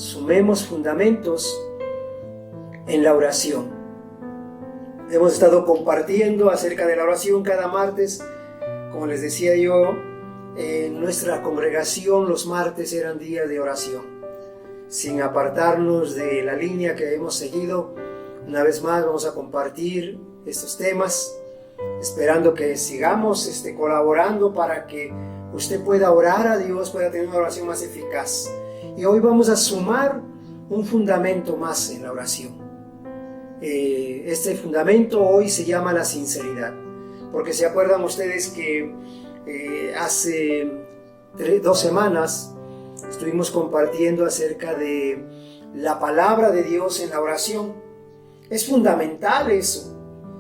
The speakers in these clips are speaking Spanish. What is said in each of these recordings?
sumemos fundamentos en la oración. Hemos estado compartiendo acerca de la oración cada martes. Como les decía yo, en nuestra congregación los martes eran días de oración. Sin apartarnos de la línea que hemos seguido, una vez más vamos a compartir estos temas, esperando que sigamos colaborando para que usted pueda orar a Dios, pueda tener una oración más eficaz. Y hoy vamos a sumar un fundamento más en la oración. Este fundamento hoy se llama la sinceridad, porque se acuerdan ustedes que hace 2 semanas estuvimos compartiendo acerca de la palabra de Dios en la oración. Es fundamental eso.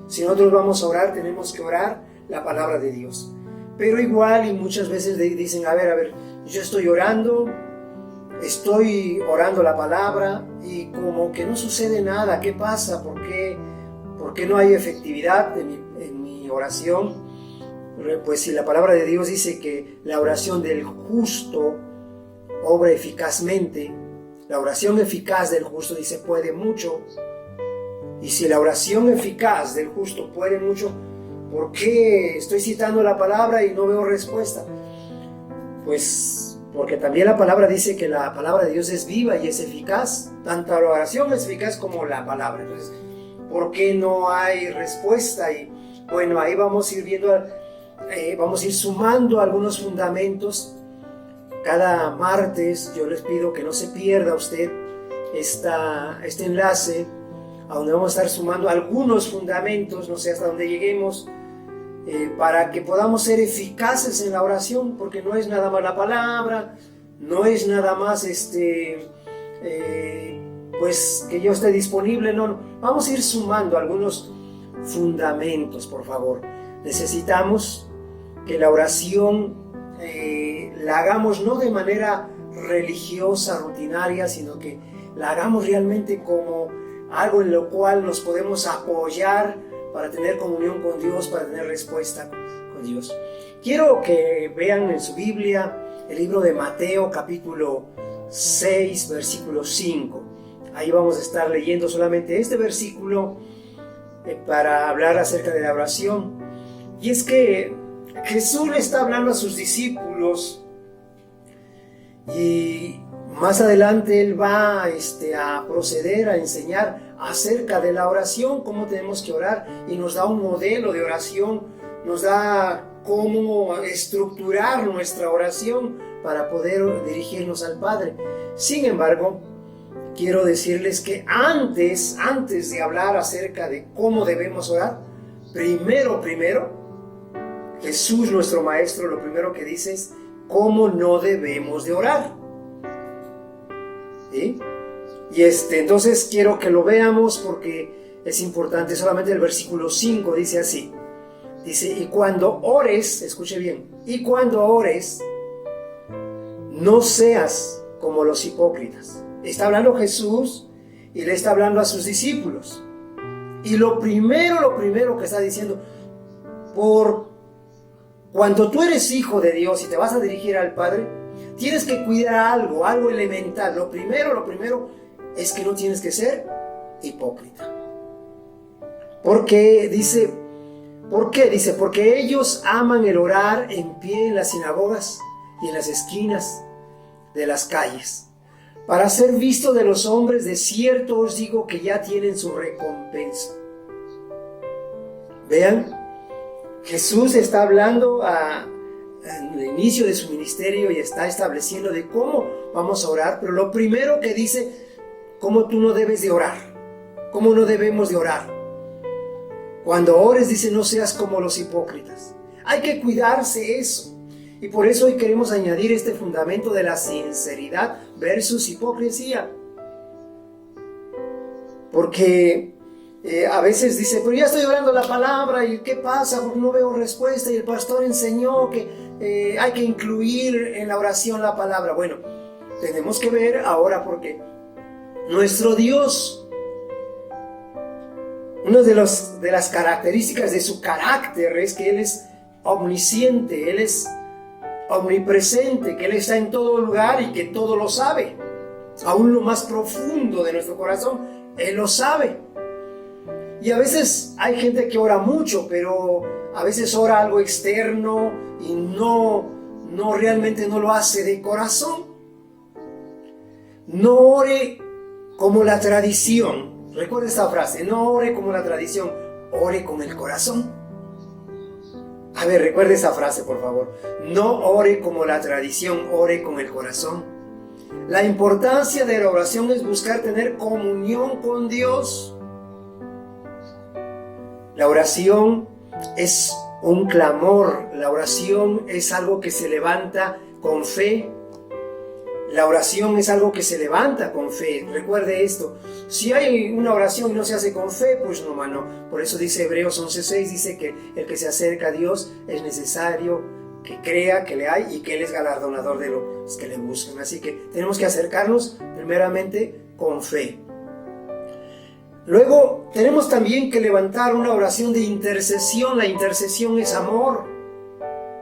Si nosotros vamos a orar, tenemos que orar la palabra de Dios. Pero igual, y muchas veces dicen, a ver, yo estoy orando la palabra y como que no sucede nada. ¿Qué pasa? ¿Por qué no hay efectividad en mi oración? Pues si la palabra de Dios dice que la oración del justo obra eficazmente, la oración eficaz del justo dice puede mucho. Y si la oración eficaz del justo puede mucho, ¿por qué estoy citando la palabra y no veo respuesta? Pues porque también la palabra dice que la palabra de Dios es viva y es eficaz. Tanto la oración es eficaz como la palabra. Entonces, ¿por qué no hay respuesta? Y bueno, ahí vamos a ir viendo, vamos a ir sumando algunos fundamentos. Cada martes yo les pido que no se pierda usted este enlace, a donde vamos a estar sumando algunos fundamentos, no sé hasta dónde lleguemos, para que podamos ser eficaces en la oración, porque no es nada más la palabra, no es nada más pues que yo esté disponible, no, vamos a ir sumando algunos fundamentos, por favor. Necesitamos que la oración la hagamos no de manera religiosa, rutinaria, sino que la hagamos realmente como algo en lo cual nos podemos apoyar para tener comunión con Dios, para tener respuesta con Dios. Quiero que vean en su Biblia el libro de Mateo, capítulo 6, versículo 5. Ahí vamos a estar leyendo solamente este versículo para hablar acerca de la oración. Y es que Jesús le está hablando a sus discípulos y más adelante Él va a proceder a enseñar acerca de la oración, cómo tenemos que orar, y nos da un modelo de oración, nos da cómo estructurar nuestra oración para poder dirigirnos al Padre. Sin embargo, quiero decirles que antes de hablar acerca de cómo debemos orar, primero, Jesús, nuestro Maestro, lo primero que dice es cómo no debemos de orar. ¿Sí? Y entonces quiero que lo veamos porque es importante. Solamente el versículo 5 dice así. Dice, y cuando ores, escuche bien, y cuando ores, no seas como los hipócritas. Está hablando Jesús y le está hablando a sus discípulos. Y lo primero que está diciendo, cuando tú eres hijo de Dios y te vas a dirigir al Padre, tienes que cuidar algo elemental. Lo primero es que no tienes que ser hipócrita. ¿Por qué? Dice, porque ellos aman el orar en pie en las sinagogas y en las esquinas de las calles, para ser visto de los hombres. De cierto os digo que ya tienen su recompensa. Vean, Jesús está hablando en el inicio de su ministerio y está estableciendo de cómo vamos a orar, pero lo primero que dice, cómo tú no debes de orar, cómo no debemos de orar. Cuando ores, dice, no seas como los hipócritas. Hay que cuidarse eso. Y por eso hoy queremos añadir este fundamento de la sinceridad versus hipocresía. Porque a veces dice, pero ya estoy orando la palabra, ¿y qué pasa? Porque no veo respuesta, y el pastor enseñó que hay que incluir en la oración la palabra. Bueno, tenemos que ver ahora porque nuestro Dios, una de las características de su carácter es que Él es omnisciente, Él es omnipresente, que Él está en todo lugar y que todo lo sabe. aún lo más profundo de nuestro corazón, Él lo sabe. Y a veces hay gente que ora mucho, pero a veces ora algo externo y realmente no lo hace de corazón. No ore como la tradición. Recuerda esta frase, no ore como la tradición, ore con el corazón. A ver, recuerde esa frase, por favor. No ore como la tradición, ore con el corazón. La importancia de la oración es buscar tener comunión con Dios. La oración es un clamor, la oración es algo que se levanta con fe. La oración es algo que se levanta con fe. Recuerde esto. Si hay una oración y no se hace con fe, pues no, mano. Por eso dice Hebreos 11:6, dice que el que se acerca a Dios es necesario que crea que le hay y que Él es galardonador de los que le buscan. Así que tenemos que acercarnos primeramente con fe. Luego tenemos también que levantar una oración de intercesión. La intercesión es amor,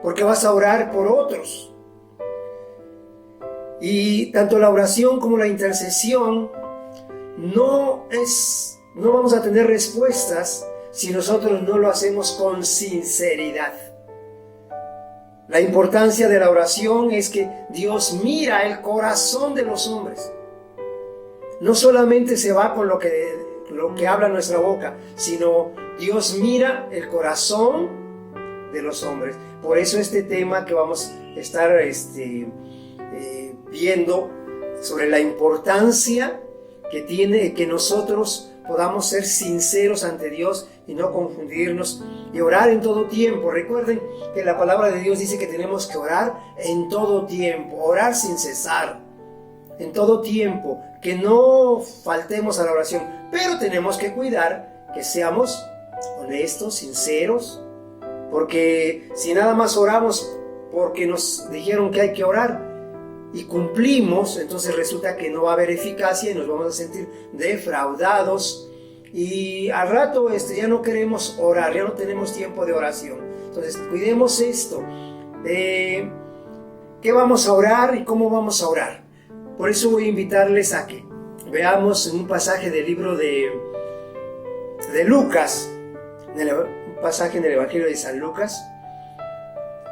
porque vas a orar por otros. Y tanto la oración como la intercesión no vamos a tener respuestas si nosotros no lo hacemos con sinceridad. La importancia de la oración es que Dios mira el corazón de los hombres. No solamente se va con lo que habla nuestra boca, sino Dios mira el corazón de los hombres. Por eso este tema que vamos a estar viendo sobre la importancia que tiene que nosotros podamos ser sinceros ante Dios y no confundirnos y orar en todo tiempo. Recuerden que la palabra de Dios dice que tenemos que orar en todo tiempo, orar sin cesar, en todo tiempo, que no faltemos a la oración, pero tenemos que cuidar que seamos honestos, sinceros, porque si nada más oramos porque nos dijeron que hay que orar y cumplimos, entonces resulta que no va a haber eficacia y nos vamos a sentir defraudados y al rato ya no queremos orar, ya no tenemos tiempo de oración. Entonces cuidemos esto, qué vamos a orar y cómo vamos a orar. Por eso voy a invitarles a que veamos en un pasaje del libro de Lucas, un pasaje en el Evangelio de San Lucas.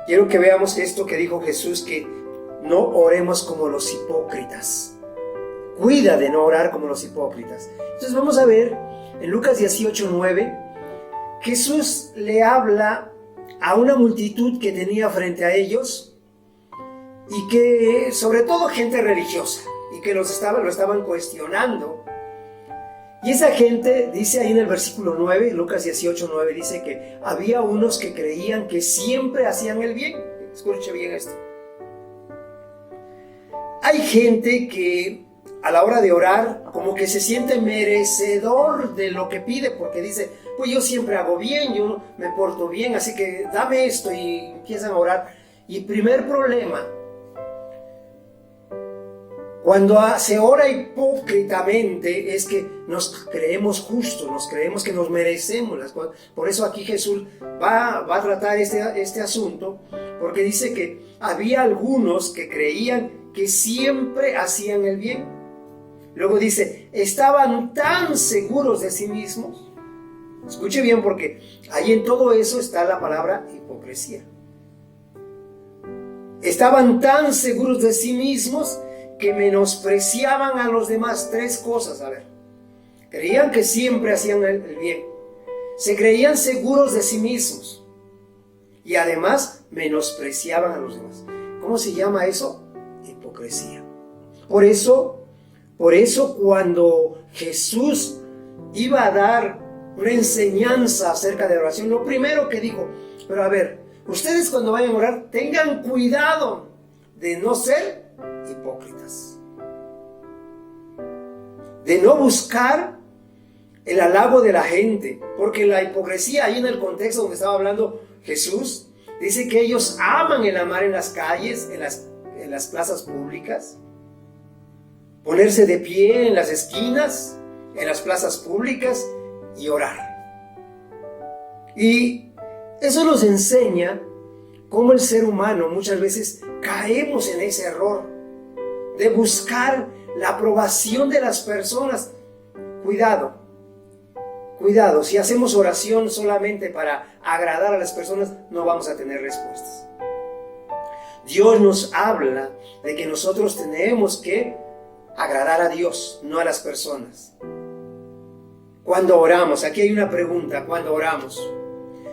Quiero que veamos esto que dijo Jesús, que no oremos como los hipócritas. Cuida de no orar como los hipócritas. Entonces vamos a ver en Lucas 18:9, Jesús le habla a una multitud que tenía frente a ellos y que, sobre todo gente religiosa, y que lo estaban cuestionando. Y esa gente, dice ahí en el versículo 9, Lucas 18:9, dice que había unos que creían que siempre hacían el bien. Escuche bien esto. Hay gente que a la hora de orar como que se siente merecedor de lo que pide, porque dice, pues yo siempre hago bien, yo me porto bien, así que dame esto, y empiezan a orar. Y primer problema, cuando se ora hipócritamente, es que nos creemos justos, nos creemos que nos merecemos las cosas. Por eso aquí Jesús va a tratar este asunto, porque dice que había algunos que creían que siempre hacían el bien. Luego dice, estaban tan seguros de sí mismos. Escuche bien, porque ahí en todo eso está la palabra hipocresía. Estaban tan seguros de sí mismos que menospreciaban a los demás. Tres cosas, a ver. Creían que siempre hacían el bien. Se creían seguros de sí mismos. Y además menospreciaban a los demás. ¿Cómo se llama eso? Hipocresía. Por eso cuando Jesús iba a dar una enseñanza acerca de oración, lo primero que dijo, pero a ver, ustedes cuando vayan a orar, tengan cuidado de no ser hipócritas, de no buscar el halago de la gente, porque la hipocresía, ahí en el contexto donde estaba hablando Jesús, dice que ellos aman el amar en las calles, en las plazas públicas, ponerse de pie en las esquinas, en las plazas públicas y orar. Y eso nos enseña cómo el ser humano muchas veces caemos en ese error de buscar la aprobación de las personas. Cuidado, si hacemos oración solamente para agradar a las personas, no vamos a tener respuestas. Dios nos habla de que nosotros tenemos que agradar a Dios, no a las personas. Cuando oramos, aquí hay una pregunta, cuando oramos,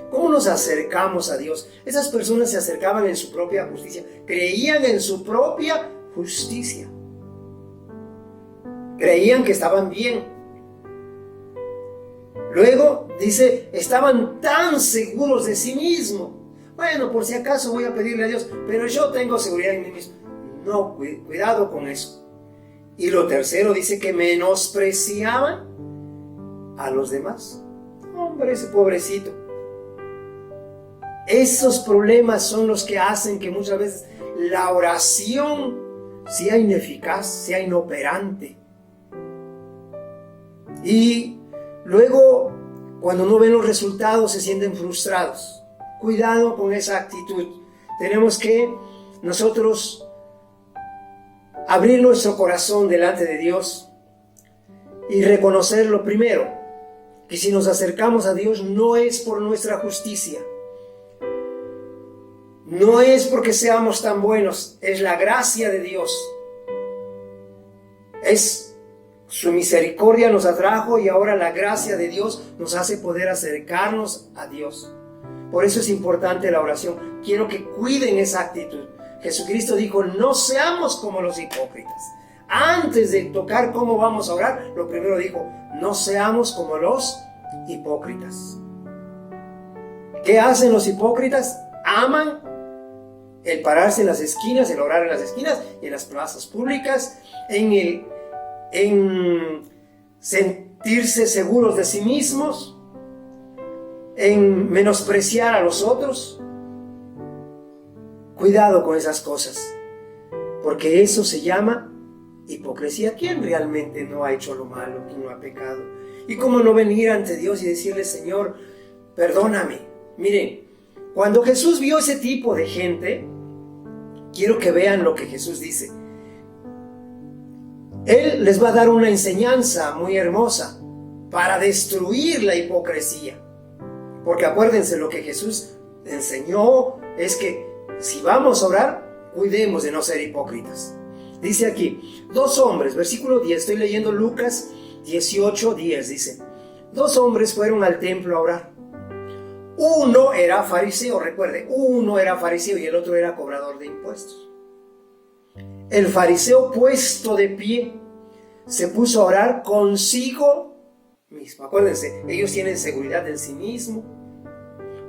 ¿cómo nos acercamos a Dios? Esas personas se acercaban en su propia justicia, creían en su propia justicia, creían que estaban bien. Luego dice, estaban tan seguros de sí mismos. Bueno, por si acaso voy a pedirle a Dios, pero yo tengo seguridad en mí mismo. No, cuidado con eso. Y lo tercero dice que menospreciaban a los demás. Hombre, ese pobrecito. Esos problemas son los que hacen que muchas veces la oración sea ineficaz, sea inoperante. Y luego, cuando no ven los resultados, se sienten frustrados. Cuidado con esa actitud. Tenemos que nosotros abrir nuestro corazón delante de Dios y reconocer lo primero, que si nos acercamos a Dios no es por nuestra justicia, no es porque seamos tan buenos, es la gracia de Dios. Es su misericordia nos atrajo y ahora la gracia de Dios nos hace poder acercarnos a Dios. Por eso es importante la oración. Quiero que cuiden esa actitud. Jesucristo dijo, no seamos como los hipócritas. Antes de tocar cómo vamos a orar, lo primero dijo, no seamos como los hipócritas. ¿Qué hacen los hipócritas? Aman el pararse en las esquinas, el orar en las esquinas y en las plazas públicas, en sentirse seguros de sí mismos, en menospreciar a los otros. Cuidado con esas cosas, porque eso se llama hipocresía. ¿Quién realmente no ha hecho lo malo? ¿Quién no ha pecado? ¿Y cómo no venir ante Dios y decirle, Señor, perdóname? Miren, cuando Jesús vio ese tipo de gente, quiero que vean lo que Jesús dice. Él les va a dar una enseñanza muy hermosa para destruir la hipocresía. Porque acuérdense, lo que Jesús enseñó es que si vamos a orar, cuidemos de no ser hipócritas. Dice aquí, 2 hombres, versículo 10, estoy leyendo Lucas 18:10, dice, 2 hombres fueron al templo a orar. Uno era fariseo, recuerde, uno era fariseo y el otro era cobrador de impuestos. El fariseo, puesto de pie, se puso a orar consigo mismo. Acuérdense, ellos tienen seguridad en sí mismo.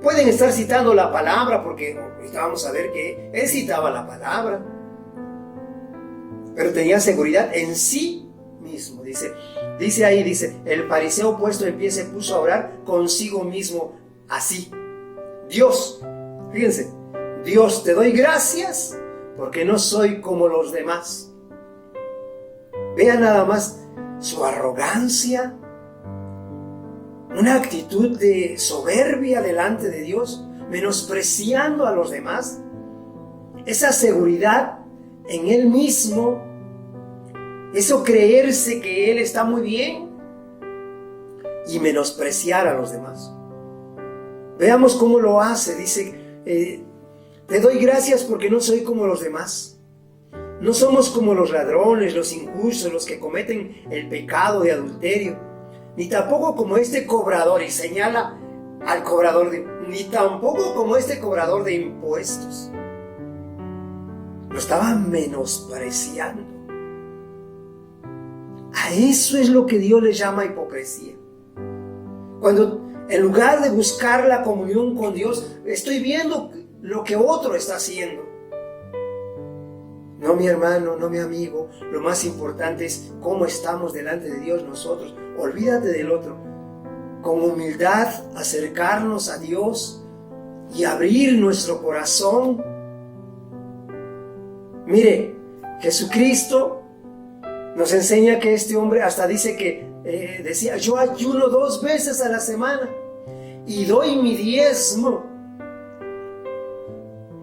Pueden estar citando la palabra, porque vamos a ver que él citaba la palabra, pero tenía seguridad en sí mismo. Dice ahí, el fariseo puesto en pie se puso a orar consigo mismo así. Dios, fíjense, Dios, te doy gracias porque no soy como los demás. Vean nada más su arrogancia, una actitud de soberbia delante de Dios, menospreciando a los demás. Esa seguridad en él mismo, eso creerse que él está muy bien y menospreciar a los demás. Veamos cómo lo hace. Dice, te doy gracias porque no soy como los demás. No somos como los ladrones, los injustos, los que cometen el pecado de adulterio, ni tampoco como este cobrador, y señala al cobrador, ni tampoco como este cobrador de impuestos. Lo estaban menospreciando. A eso es lo que Dios le llama hipocresía. Cuando en lugar de buscar la comunión con Dios, estoy viendo lo que otro está haciendo. No mi hermano, no mi amigo, lo más importante es cómo estamos delante de Dios nosotros. Olvídate del otro. Con humildad acercarnos a Dios y abrir nuestro corazón. Mire, Jesucristo nos enseña que este hombre hasta dice que decía, yo ayuno 2 veces a la semana y doy mi diezmo,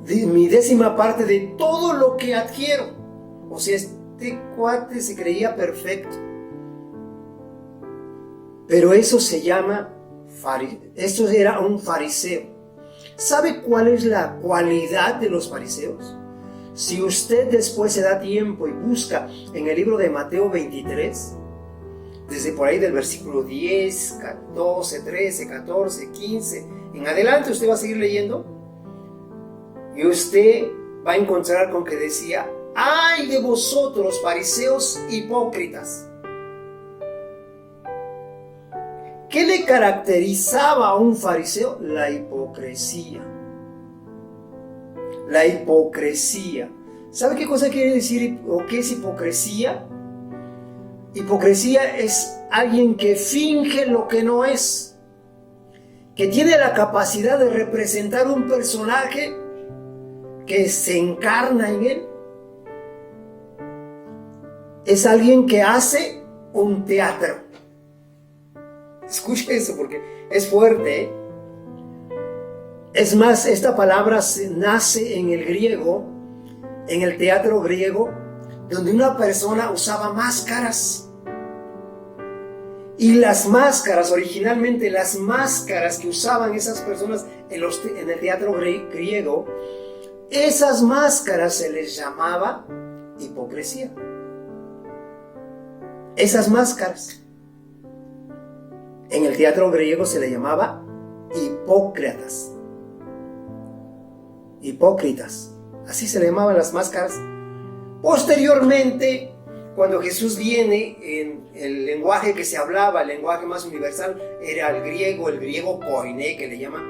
mi 10ª parte de todo lo que adquiero. O sea, este cuate se creía perfecto. Pero eso se llama, esto era un fariseo. ¿Sabe cuál es la cualidad de los fariseos? Si usted después se da tiempo y busca en el libro de Mateo 23, desde por ahí del versículo 10, 12, 13, 14, 15, en adelante usted va a seguir leyendo y usted va a encontrar con que decía: ¡ay de vosotros, fariseos hipócritas! ¿Qué le caracterizaba a un fariseo? La hipocresía. La hipocresía. ¿Sabe qué cosa quiere decir o qué es hipocresía? Hipocresía es alguien que finge lo que no es, que tiene la capacidad de representar un personaje que se encarna en él. Es alguien que hace un teatro. Escuche eso porque es fuerte, ¿eh? Es más, esta palabra nace en el griego, en el teatro griego, donde una persona usaba máscaras. Y las máscaras, originalmente las máscaras que usaban esas personas en el teatro griego, esas máscaras se les llamaba hipocresía. Esas máscaras en el teatro griego se le llamaba hipócritas. Hipócritas, así se le llamaban las máscaras. Posteriormente, cuando Jesús viene, en el lenguaje que se hablaba, el lenguaje más universal era el griego koiné, que le llaman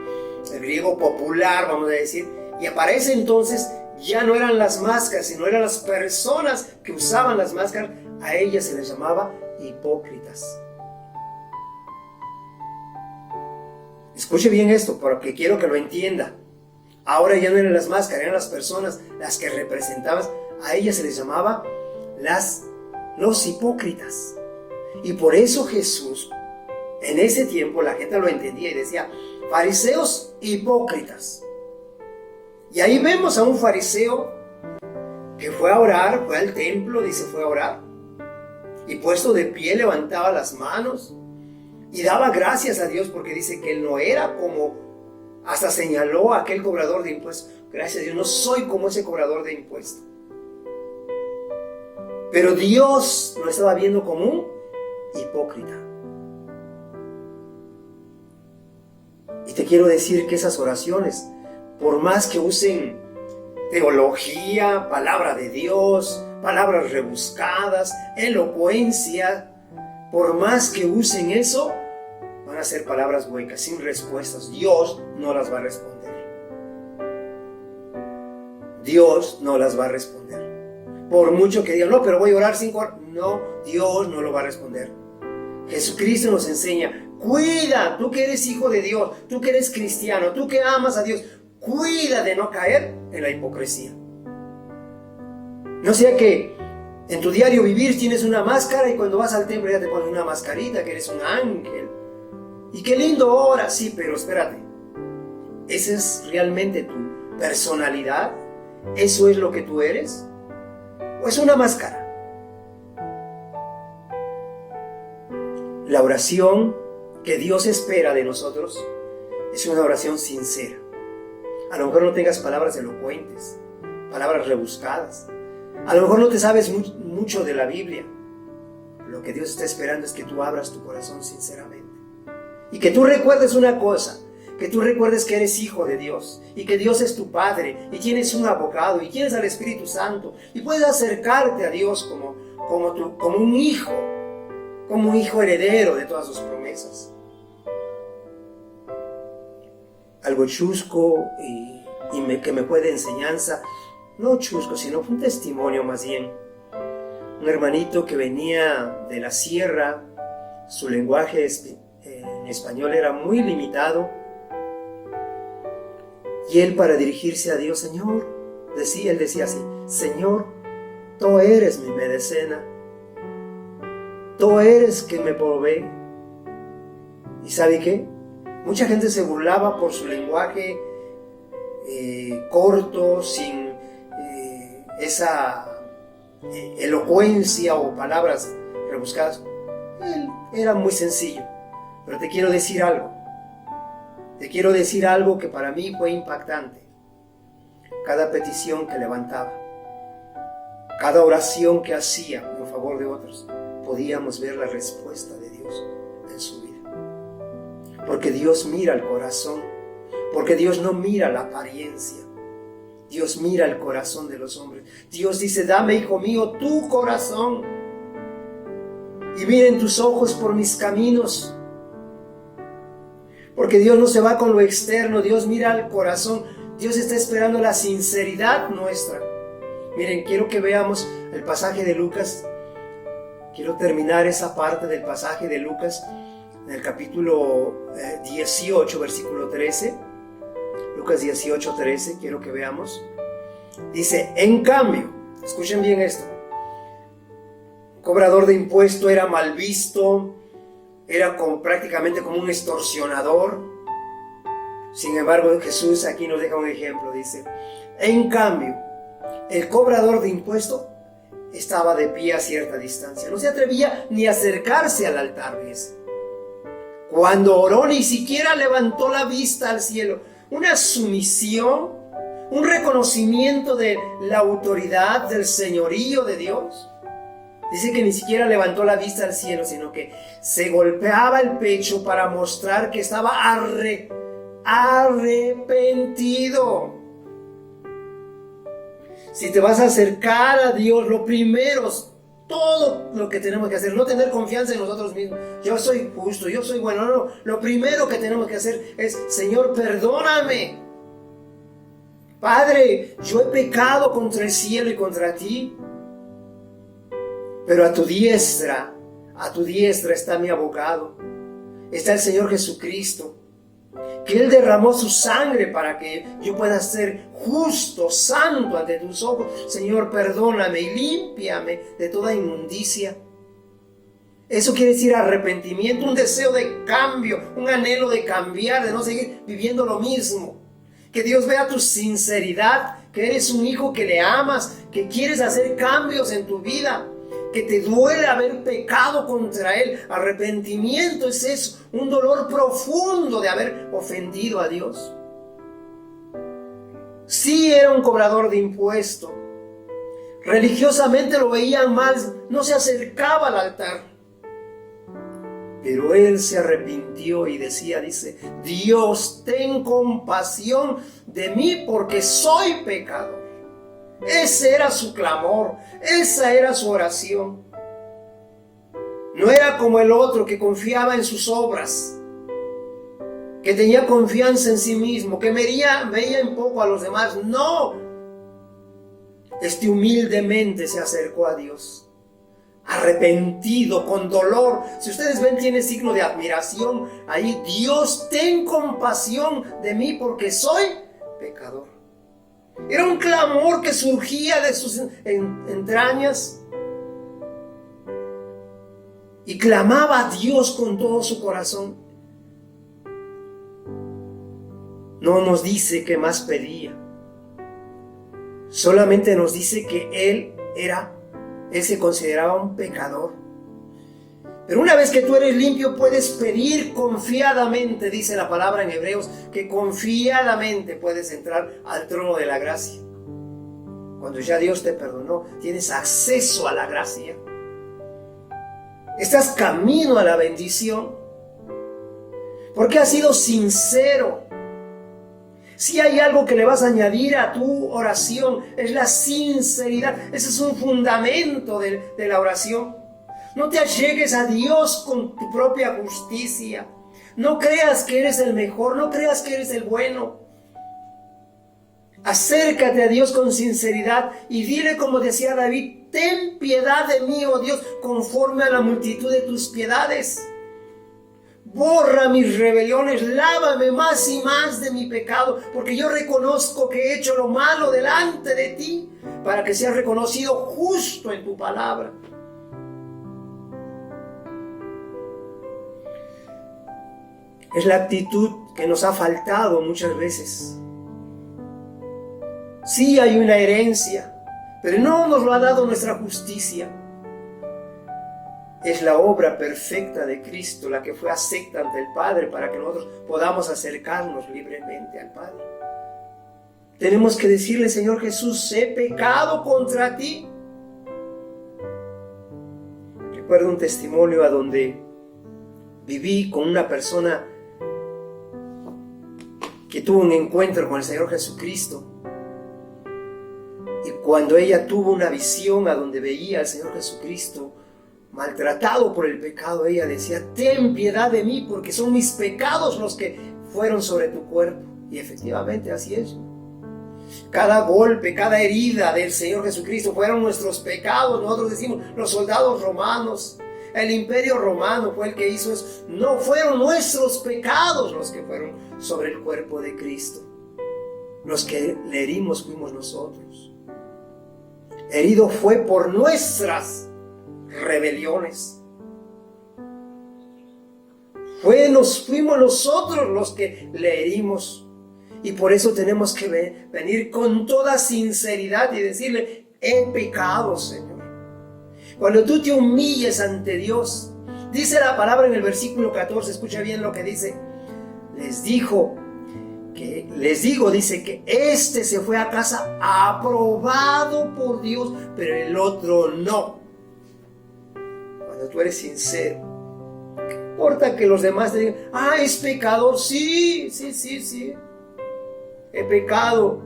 el griego popular, vamos a decir, y para ese entonces ya no eran las máscaras, sino eran las personas que usaban las máscaras, a ellas se les llamaba hipócritas. Escuche bien esto, porque quiero que lo entienda. Ahora ya no eran las máscaras, eran las personas las que representaban, a ellas se les llamaba los hipócritas. Y por eso Jesús, en ese tiempo la gente lo entendía y decía: fariseos hipócritas. Y ahí vemos a un fariseo que fue a orar, fue al templo, dice, fue a orar, y puesto de pie levantaba las manos y daba gracias a Dios, porque dice que él no era como, hasta señaló a aquel cobrador de impuestos: gracias a Dios, no soy como ese cobrador de impuestos. Pero Dios lo estaba viendo como un hipócrita. Y te quiero decir que esas oraciones, por más que usen teología, palabra de Dios, palabras rebuscadas, elocuencia, por más que usen eso, van a ser palabras huecas, sin respuestas. Dios no las va a responder. Dios no las va a responder. Por mucho que digan: no, pero voy a orar 5 horas. No, Dios no lo va a responder. Jesucristo nos enseña: cuida, tú que eres hijo de Dios, tú que eres cristiano, tú que amas a Dios, cuida de no caer en la hipocresía. No sea que en tu diario vivir tienes una máscara y cuando vas al templo ya te pones una mascarita, que eres un ángel. Y qué lindo ora, sí, pero espérate. ¿Esa es realmente tu personalidad? ¿Eso es lo que tú eres? ¿O es una máscara? La oración que Dios espera de nosotros es una oración sincera. A lo mejor no tengas palabras elocuentes, palabras rebuscadas. A lo mejor no te sabes mucho de la Biblia. Lo que Dios está esperando es que tú abras tu corazón sinceramente. Y que tú recuerdes una cosa, que tú recuerdes que eres hijo de Dios y que Dios es tu Padre y tienes un abogado y tienes al Espíritu Santo y puedes acercarte a Dios como un hijo heredero de todas sus promesas. Algo chusco que me fue de enseñanza, no chusco, sino un testimonio más bien. Un hermanito que venía de la sierra, su lenguaje en español era muy limitado, y él, para dirigirse a Dios: Señor, él decía así: Señor, tú eres mi medicina, tú eres que me provee. ¿Y sabe qué? Mucha gente se burlaba por su lenguaje corto, sin elocuencia o palabras rebuscadas. Él era muy sencillo. Pero te quiero decir algo. Te quiero decir algo que para mí fue impactante. Cada petición que levantaba, cada oración que hacía en favor de otros, podíamos ver la respuesta de Dios en su vida. Porque Dios mira el corazón, porque Dios no mira la apariencia. Dios mira el corazón de los hombres. Dios dice: dame, hijo mío, tu corazón, y miren tus ojos por mis caminos. Porque Dios no se va con lo externo, Dios mira al corazón. Dios está esperando la sinceridad nuestra. Miren, quiero que veamos el pasaje de Lucas. Quiero terminar esa parte del pasaje de Lucas en el capítulo 18, versículo 13. Lucas 18, 13, quiero que veamos. Dice: en cambio, escuchen bien esto, un cobrador de impuesto era mal visto, era prácticamente como un extorsionador. Sin embargo, Jesús aquí nos deja un ejemplo. Dice: en cambio, el cobrador de impuesto estaba de pie a cierta distancia. No se atrevía ni a acercarse al altar. Cuando oró, ni siquiera levantó la vista al cielo. Una sumisión, un reconocimiento de la autoridad, del señorío de Dios. Dice que ni siquiera levantó la vista al cielo, sino que se golpeaba el pecho para mostrar que estaba arrepentido. Si te vas a acercar a Dios, lo primero, todo lo que tenemos que hacer, no tener confianza en nosotros mismos. Yo soy justo, yo soy bueno. No. Lo primero que tenemos que hacer es: Señor, perdóname. Padre, yo he pecado contra el cielo y contra ti. Pero a tu diestra está mi abogado. Está el Señor Jesucristo, que Él derramó su sangre para que yo pueda ser justo, santo ante tus ojos. Señor, perdóname y límpiame de toda inmundicia. Eso quiere decir arrepentimiento, un deseo de cambio, un anhelo de cambiar, de no seguir viviendo lo mismo. Que Dios vea tu sinceridad, que eres un hijo que le amas, que quieres hacer cambios en tu vida, que te duele haber pecado contra Él. Arrepentimiento es eso, un dolor profundo de haber ofendido a Dios. Sí, era un cobrador de impuestos. Religiosamente lo veían mal, no se acercaba al altar. Pero él se arrepintió y dice: Dios, ten compasión de mí porque soy pecador. Ese era su clamor, esa era su oración. No era como el otro que confiaba en sus obras, que tenía confianza en sí mismo, que veía en poco a los demás. No, este humildemente se acercó a Dios, arrepentido, con dolor. Si ustedes ven, tiene signo de admiración ahí. Dios, ten compasión de mí porque soy pecador. Era un clamor que surgía de sus entrañas y clamaba a Dios con todo su corazón. No nos dice qué más pedía, solamente nos dice que él se consideraba un pecador. Pero una vez que tú eres limpio, puedes pedir confiadamente. Dice la palabra en Hebreos que confiadamente puedes entrar al trono de la gracia. Cuando ya Dios te perdonó, tienes acceso a la gracia. Estás camino a la bendición, porque has sido sincero. Si hay algo que le vas a añadir a tu oración, es la sinceridad. Ese es un fundamento de la oración. No te allegues a Dios con tu propia justicia. No creas que eres el mejor, no creas que eres el bueno. Acércate a Dios con sinceridad y dile, como decía David: ten piedad de mí, oh Dios, conforme a la multitud de tus piedades. Borra mis rebeliones, lávame más y más de mi pecado, porque yo reconozco que he hecho lo malo delante de ti, para que seas reconocido justo en tu palabra. Es la actitud que nos ha faltado muchas veces. Sí hay una herencia, pero no nos lo ha dado nuestra justicia. Es la obra perfecta de Cristo la que fue acepta ante el Padre para que nosotros podamos acercarnos libremente al Padre. Tenemos que decirle: Señor Jesús, he pecado contra ti. Recuerdo un testimonio a donde viví con una persona que tuvo un encuentro con el Señor Jesucristo. Y cuando ella tuvo una visión a donde veía al Señor Jesucristo maltratado por el pecado, ella decía: ten piedad de mí, porque son mis pecados los que fueron sobre tu cuerpo. Y efectivamente así es. Cada golpe, cada herida del Señor Jesucristo fueron nuestros pecados. Nosotros decimos, los soldados romanos, el imperio romano fue el que hizo eso. No fueron nuestros pecados los que fueron sobre el cuerpo de Cristo. Los que le herimos fuimos nosotros. Herido fue por nuestras rebeliones. Fuimos nosotros los que le herimos. Y por eso tenemos que venir con toda sinceridad y decirle: he pecado, Señor. Cuando tú te humilles ante Dios, dice la palabra en el versículo 14, escucha bien lo que dice. Les digo, dice que este se fue a casa aprobado por Dios, pero el otro no. Cuando tú eres sincero, ¿qué importa que los demás te digan: es pecador? Sí. He pecado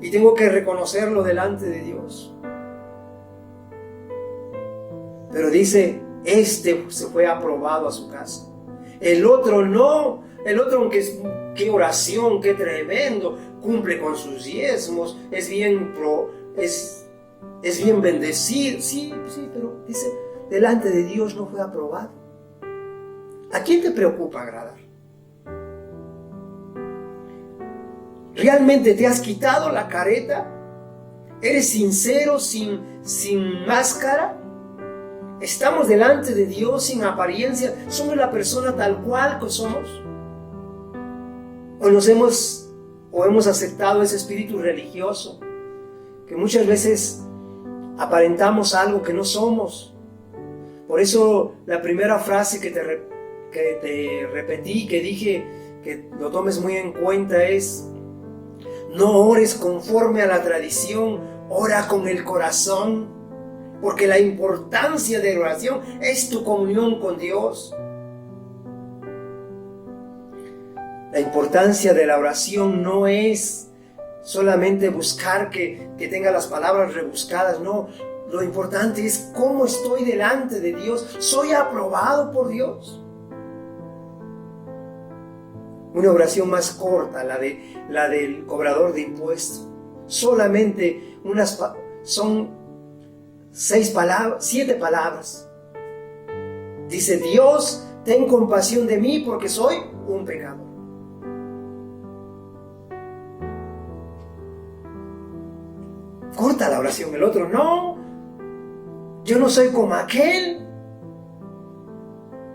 y tengo que reconocerlo delante de Dios. Pero dice: este se fue aprobado a su casa, el otro no. El otro, aunque qué oración, qué tremendo, cumple con sus diezmos, es bien bendecido, sí, pero dice, delante de Dios no fue aprobado. ¿A quién te preocupa agradar? ¿Realmente te has quitado la careta? ¿Eres sincero, sin máscara? ¿Estamos delante de Dios sin apariencia? ¿Somos la persona tal cual que somos? ¿O hemos aceptado ese espíritu religioso que muchas veces aparentamos algo que no somos? Por eso la primera frase que te repetí, que dije que lo tomes muy en cuenta, es: no ores conforme a la tradición, ora con el corazón, porque la importancia de la oración es tu comunión con Dios. La importancia de la oración no es solamente buscar que tenga las palabras rebuscadas, no. Lo importante es cómo estoy delante de Dios. ¿Soy aprobado por Dios? Una oración más corta, la del cobrador de impuestos. Solamente son 7 palabras. Dice: Dios, ten compasión de mí porque soy un pecador. Corta la oración. El otro: no, yo no soy como aquel.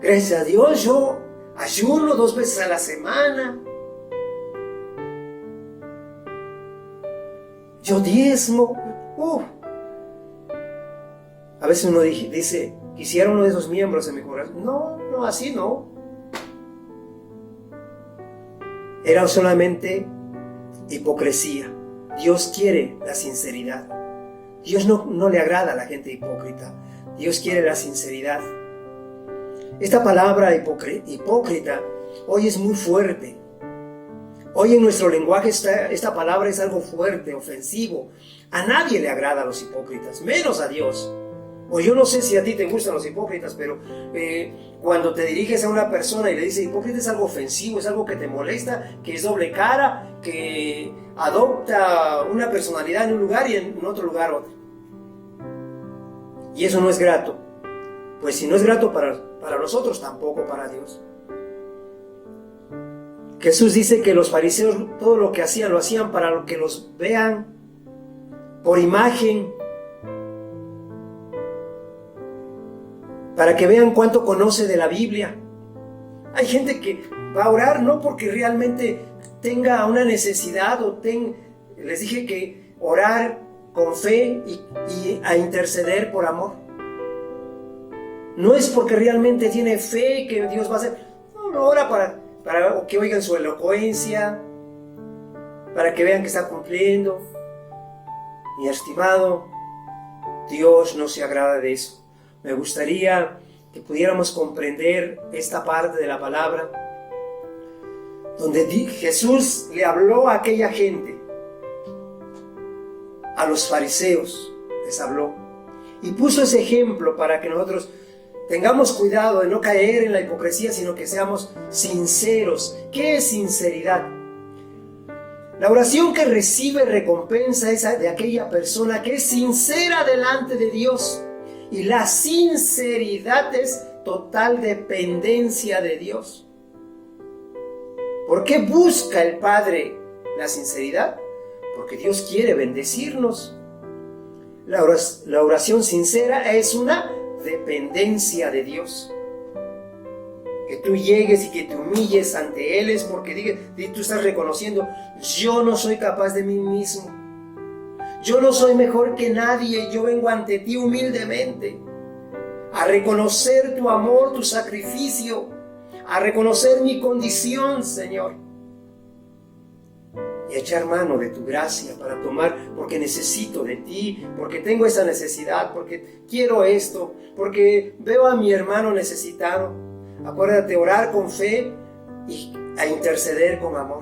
Gracias a Dios, yo ayuno 2 veces a la semana. Yo diezmo. A veces uno dice: quisiera uno de esos miembros en mi corazón. No, así no. Era solamente hipocresía. Dios quiere la sinceridad. Dios no le agrada a la gente hipócrita. Dios quiere la sinceridad. Esta palabra hipócrita hoy es muy fuerte. Hoy en nuestro lenguaje esta palabra es algo fuerte, ofensivo. A nadie le agrada a los hipócritas, menos a Dios. O yo no sé si a ti te gustan los hipócritas, pero cuando te diriges a una persona y le dices hipócrita, es algo ofensivo, es algo que te molesta, que es doble cara, que adopta una personalidad en un lugar y en otro lugar otra. Y eso no es grato. Pues si no es grato para nosotros, tampoco para Dios. Jesús dice que los fariseos todo lo que hacían, lo hacían para que los vean por imagen, para que vean cuánto conoce de la Biblia. Hay gente que va a orar no porque realmente tenga una necesidad les dije que orar con fe y a interceder por amor. No es porque realmente tiene fe que Dios va a hacer. No, ora para que oigan su elocuencia, para que vean que está cumpliendo. Mi estimado, Dios no se agrada de eso. Me gustaría que pudiéramos comprender esta parte de la palabra donde Jesús le habló a aquella gente, a los fariseos les habló y puso ese ejemplo para que nosotros tengamos cuidado de no caer en la hipocresía, sino que seamos sinceros. ¿Qué es sinceridad? La oración que recibe recompensa es de aquella persona que es sincera delante de Dios. Y la sinceridad es total dependencia de Dios. ¿Por qué busca el Padre la sinceridad? Porque Dios quiere bendecirnos. La oración sincera es una dependencia de Dios. Que tú llegues y que te humilles ante Él es porque tú estás reconociendo: yo no soy capaz de mí mismo, yo no soy mejor que nadie, yo vengo ante ti humildemente a reconocer tu amor, tu sacrificio, a reconocer mi condición, Señor, y a echar mano de tu gracia para tomar, porque necesito de ti, porque tengo esa necesidad, porque quiero esto, porque veo a mi hermano necesitado. Acuérdate, orar con fe y a interceder con amor.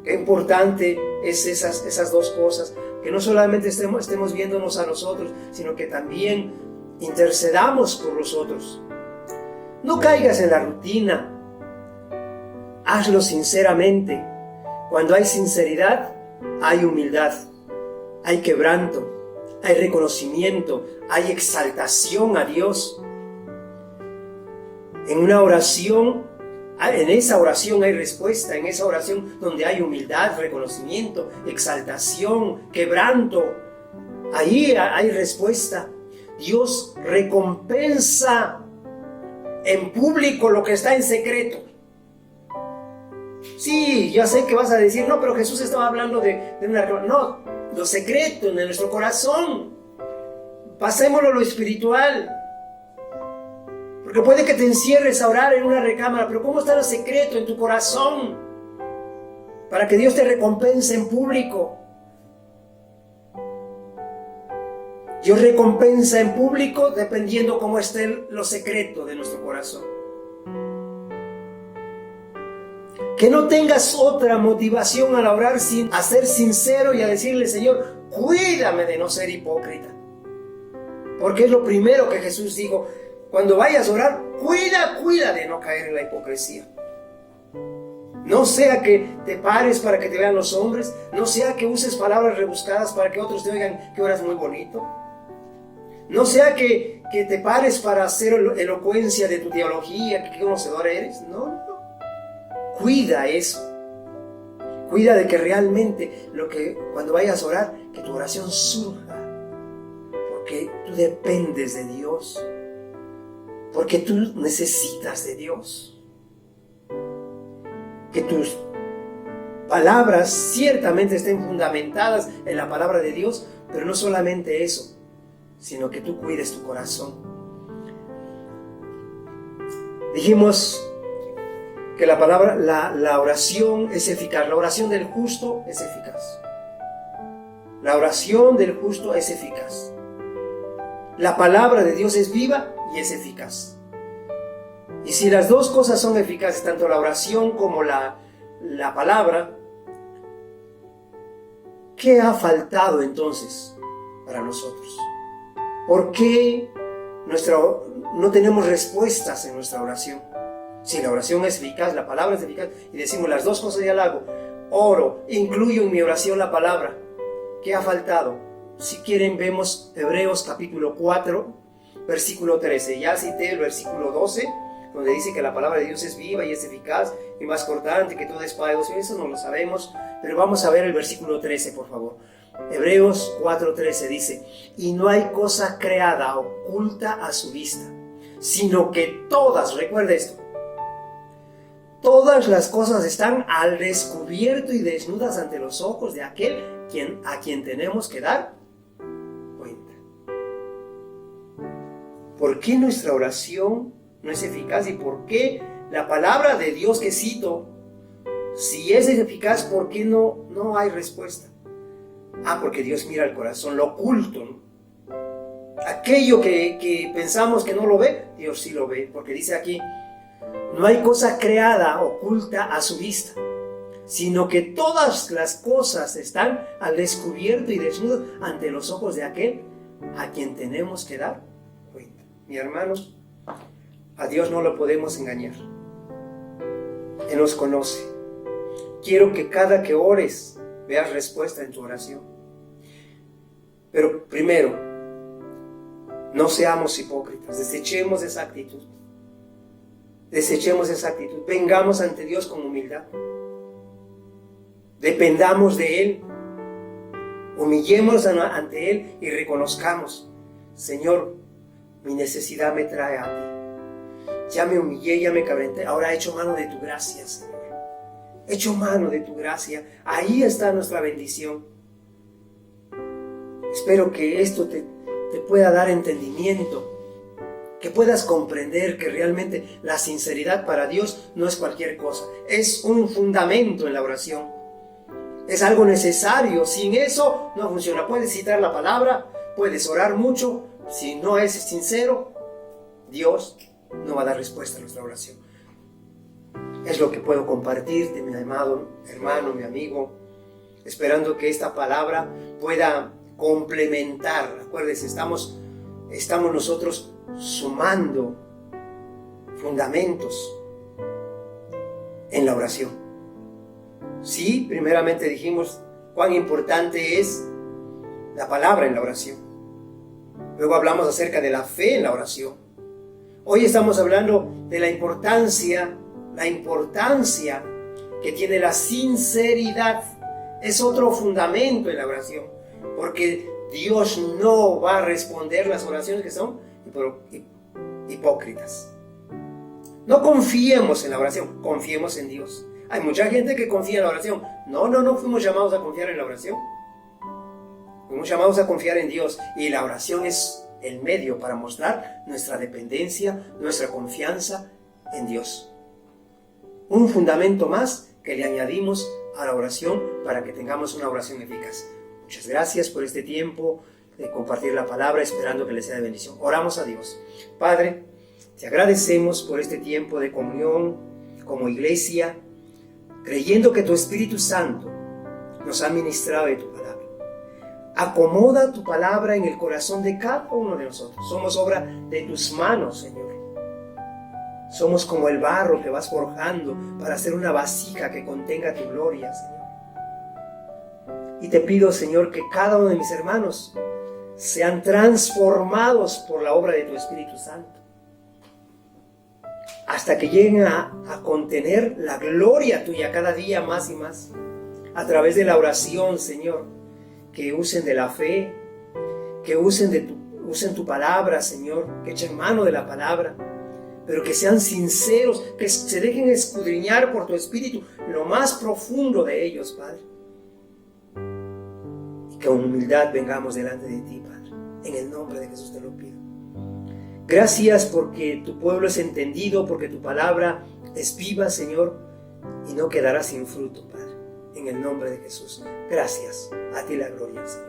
Qué importante es esas dos cosas, que no solamente estemos viéndonos a nosotros, sino que también intercedamos por los otros. No caigas en la rutina, hazlo sinceramente. Cuando hay sinceridad, hay humildad, hay quebranto, hay reconocimiento, hay exaltación a Dios. En una oración, en esa oración hay respuesta, en esa oración donde hay humildad, reconocimiento, exaltación, quebranto, ahí hay respuesta. Dios recompensa en público lo que está en secreto. Sí, ya sé que vas a decir: no, pero Jesús estaba hablando de una... No, lo secreto en nuestro corazón. Pasémoslo a lo espiritual. Porque puede que te encierres a orar en una recámara, pero ¿cómo está lo secreto en tu corazón? Para que Dios te recompense en público. Dios recompensa en público dependiendo cómo esté lo secreto de nuestro corazón. Que no tengas otra motivación al orar a ser sincero y a decirle: Señor, cuídame de no ser hipócrita. Porque es lo primero que Jesús dijo: cuando vayas a orar, cuida de no caer en la hipocresía. No sea que te pares para que te vean los hombres, no sea que uses palabras rebuscadas para que otros te oigan que oras muy bonito. No sea que te pares para hacer elocuencia de tu teología, que qué conocedor eres. No. Cuida eso. Cuida de que realmente cuando vayas a orar, que tu oración surja. Porque tú dependes de Dios. Porque tú necesitas de Dios. Que tus palabras ciertamente estén fundamentadas en la palabra de Dios, pero no solamente eso, sino que tú cuides tu corazón. Dijimos que la oración es eficaz. La oración del justo es eficaz. La oración del justo es eficaz. La palabra de Dios es viva y es eficaz. Y si las dos cosas son eficaces, tanto la oración como la palabra, ¿qué ha faltado entonces para nosotros? ¿Por qué no tenemos respuestas en nuestra oración? Si la oración es eficaz, la palabra es eficaz, y decimos las dos cosas ya la hago, oro, incluyo en mi oración la palabra, ¿qué ha faltado? Si quieren, vemos Hebreos capítulo 4, versículo 13. Ya cité el versículo 12, donde dice que la palabra de Dios es viva y es eficaz y más cortante que toda espada de dos filos. Eso no lo sabemos, pero vamos a ver el versículo 13, por favor. Hebreos 4:13 dice: y no hay cosa creada oculta a su vista, sino que todas, recuerda esto, todas las cosas están al descubierto y desnudas ante los ojos de aquel a quien tenemos que dar cuenta. ¿Por qué nuestra oración no es eficaz? ¿Y por qué la palabra de Dios que cito, si es eficaz, por qué no hay respuesta? Porque Dios mira el corazón, lo oculto, ¿no? Aquello que pensamos que no lo ve, Dios sí lo ve, porque dice aquí: no hay cosa creada oculta a su vista, sino que todas las cosas están al descubierto y desnudas ante los ojos de aquel a quien tenemos que dar cuenta. Mi hermano, a Dios no lo podemos engañar. Él nos conoce. Quiero que cada que ores veas respuesta en tu oración. Pero primero, no seamos hipócritas, desechemos esa actitud. Desechemos esa actitud, vengamos ante Dios con humildad. Dependamos de Él, humillémonos ante Él y reconozcamos: Señor, mi necesidad me trae a ti. Ya me humillé, ya me calenté, ahora he hecho mano de tu gracia, Señor. He hecho mano de tu gracia, ahí está nuestra bendición. Espero que esto te pueda dar entendimiento, que puedas comprender que realmente la sinceridad para Dios no es cualquier cosa, es un fundamento en la oración, es algo necesario. Sin eso no funciona. Puedes citar la palabra, puedes orar mucho, si no es sincero, Dios no va a dar respuesta a nuestra oración. Es lo que puedo compartirte, mi amado hermano, mi amigo, esperando que esta palabra pueda complementar. Acuérdense, estamos nosotros sumando fundamentos en la oración. Sí, primeramente dijimos cuán importante es la palabra en la oración. Luego hablamos acerca de la fe en la oración. Hoy estamos hablando de la importancia que tiene la sinceridad. Es otro fundamento en la oración, porque Dios no va a responder las oraciones que son hipócritas. No confiemos en la oración, confiemos en Dios. Hay mucha gente que confía en la oración. No fuimos llamados a confiar en la oración. Fuimos llamados a confiar en Dios, y la oración es el medio para mostrar nuestra dependencia, nuestra confianza en Dios. Un fundamento más que le añadimos a la oración para que tengamos una oración eficaz. Muchas gracias por este tiempo de compartir la palabra, esperando que les sea de bendición. Oramos a Dios. Padre, te agradecemos por este tiempo de comunión como iglesia, creyendo que tu Espíritu Santo nos ha ministrado de tu palabra. Acomoda tu palabra en el corazón de cada uno de nosotros. Somos obra de tus manos, Señor. Somos como el barro que vas forjando para hacer una vasija que contenga tu gloria, Señor. Y te pido, Señor, que cada uno de mis hermanos sean transformados por la obra de tu Espíritu Santo, hasta que lleguen a contener la gloria tuya cada día más y más, a través de la oración, Señor. Que usen de la fe, que usen tu palabra, Señor, que echen mano de la palabra, pero que sean sinceros, que se dejen escudriñar por tu Espíritu lo más profundo de ellos, Padre. Y que con humildad vengamos delante de ti, Padre. En el nombre de Jesús te lo pido. Gracias porque tu pueblo es entendido, porque tu palabra es viva, Señor, y no quedará sin fruto, Padre. En el nombre de Jesús. Gracias. A ti la gloria, Señor.